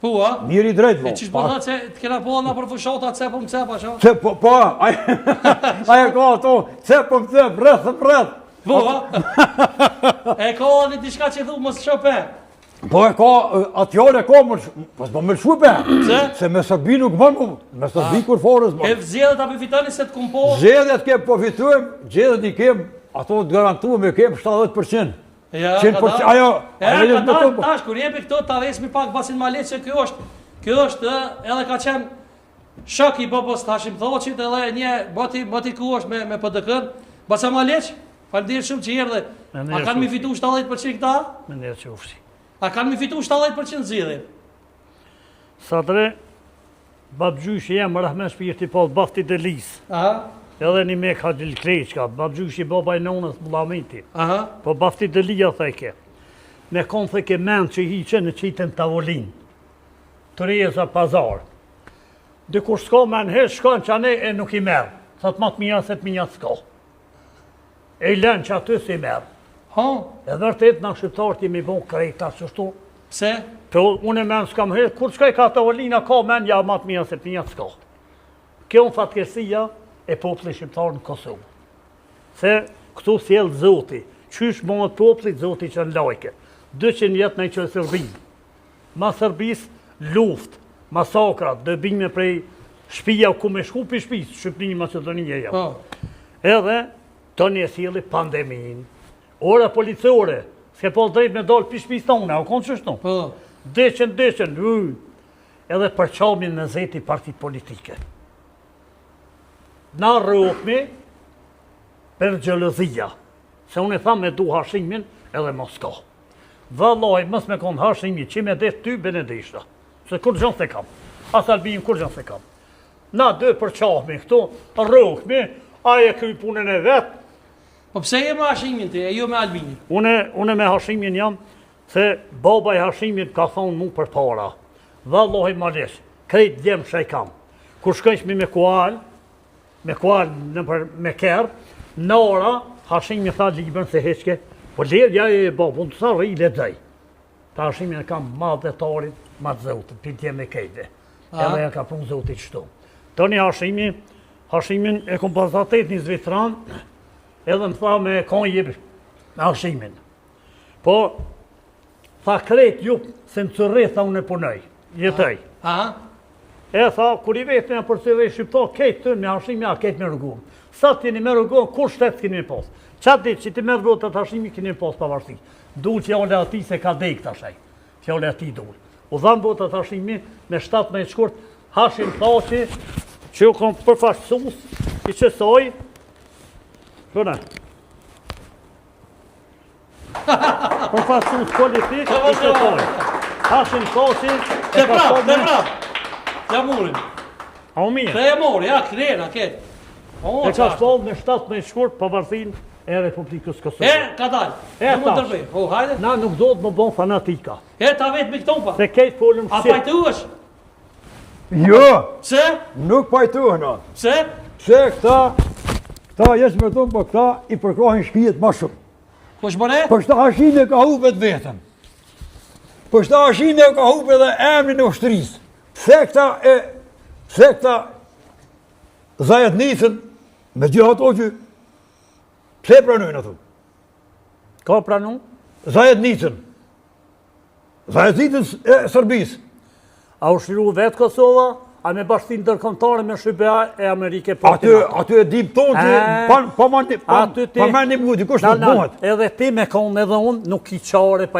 Po, a? Njëri drejt, E qish po thë që të kena po nga për fëshota cepëm cepa, që? Po, aja ka ato, cepëm cep, rreth. Po, a? E ka një diçka që thu mos shëpe. Po e ka, atjale ka më më shqupe. Se? Se me Serbi nuk bënë, me Serbi kur forës E bënë. vëzjedhet api fitani se të kum po? Gjedhet kem po fituem, gjedhet i kem, ato të garantuem e kem 70%. Ja, 100%, ajo tash, kur jepi këto, ta vesmi pak basin malet që kjo është, edhe ka qenë shok i babos Hashim Thoqit, edhe një bati ku është me PDK-n, basa malet, falënderit shumë që erdhe. A kanë mi fitu 70% këta? Me njerë që ufshi. A kanë mi fitu 70% zgjidhje? Sadre, babgjyshi jam Rahmen Shpirti Pol, bafti dhe lisë. Aha, Edhe një me ka gjilë kreqka, babgjyshi baba i nonës Bullamiti. aha. Po bafti dhe lija thejke. Ne konë thejke mend që hiqe në qitën tavolin. Të rejeza pazar. Dhe kur s'ka men hesh, shkon që ane e nuk i merë. Thot matë mija se të mija s'ka. E i len që aty si merë. Ha, E vërtet në shqiptarët jemi bon krejta qështu. pse? Po unë e men s'kam hesh, kur s'ka i ka tavolina ka men ja matë mija se të mija s'ka. Kjo në fatkesia e popullit shqiptar në Kosovë. Se këtu sjellë Zoti, qysh bëhet popullit Zoti që në lajke. 200 jetë në i që Serbi. Ma Serbis, luft, masakrat, dëbime prej shpija ku me shku për shpis, Shqipëni Macedonije jam. Po, Edhe të një sjellë pandemin, ora policore, s'ke po drejt me dalë për shpis tonë, o konë qështu? po. Deqen, edhe përqamin në zeti partit politike. Na rrokmi për gjelëzia, se unë e thamë me du Hashimin edhe Mosko. Vallaj, mës me konë Hashimi, që me det ty benedishta, se kur gjënë se kam, as Albin kur gjënë se kam. Na dë përqahmi këtu, rrokmi, aje këj punën e vetë, Po pse je me Hashimin ti, e jo me Albinin? Une me Hashimin jam, se baba i Hashimit ka thonë mu për para. Vallaj malesh, krejt djemë që i kam. Kur shkënqmi me kual me kerë, në ora, Hashimi tha libën se heqke, po ledja e babun të sa rri ledaj. Ta Hashimin e kam madhetarit, madhëzotit, pitje me kejde. Edhe e ka punë zotit qëtu. Tëni Hashimin e kom pasatet një zvitran, edhe më tha me kanë jebë me Hashimin. Po, tha krejt ju, se në cërre, tha unë e punoj, jetëj. Aha, E tha, kur i vetë me përse shqiptar, kejtë të me Hashimi, a kejtë me rrugun. Sa t'jeni me rrugun, kur shtetë keni me pas? Qatë ditë që ti me rrugun të Hashimi, keni me pas pavarësi. Dul fjale ati se ka dek të ashaj. Fjale ati dul. U dhanë botë të Hashimi, me 17 shkurt, Hashim Thaci, që ju kom përfaqësus, i qësoj, këne. Përfaqësus politik, i qësoj. Hashim Thaci, te prap. Ja murin. A u mirë. Te e mori, ja, krena, ketë. O, E ka shpallë me 17 shkurt pavarësin e Republikës Kosovë. ka dalë. E, Nuk më tash. tërbej. O, hajde. Na nuk do të më bon fanatika. E, ta vetë me këto pa. Se kejtë folëm A shqip. pajtuesh? Jo, Pse? nuk pajtuhen atë. Pse? Se këta jesë me tonë, po këta i përkrohin shpijet ma shumë. Po shbone? Po shta Hashin e ka hupet vetën. Po shta Hashin e ka hupet edhe emrin e ushtrisë. Se këta zajet nisën me gjë ato që pse pranojnë ato? Ka pranu? Zajet nisën e Serbisë. A u shliru vetë Kosova, a me bashkëtin ndërkombëtare me Shqipëria e Amerike Aty e dim tonë që pa mani muti, kush nuk bëhet. Edhe ti me konë edhe unë nuk i qare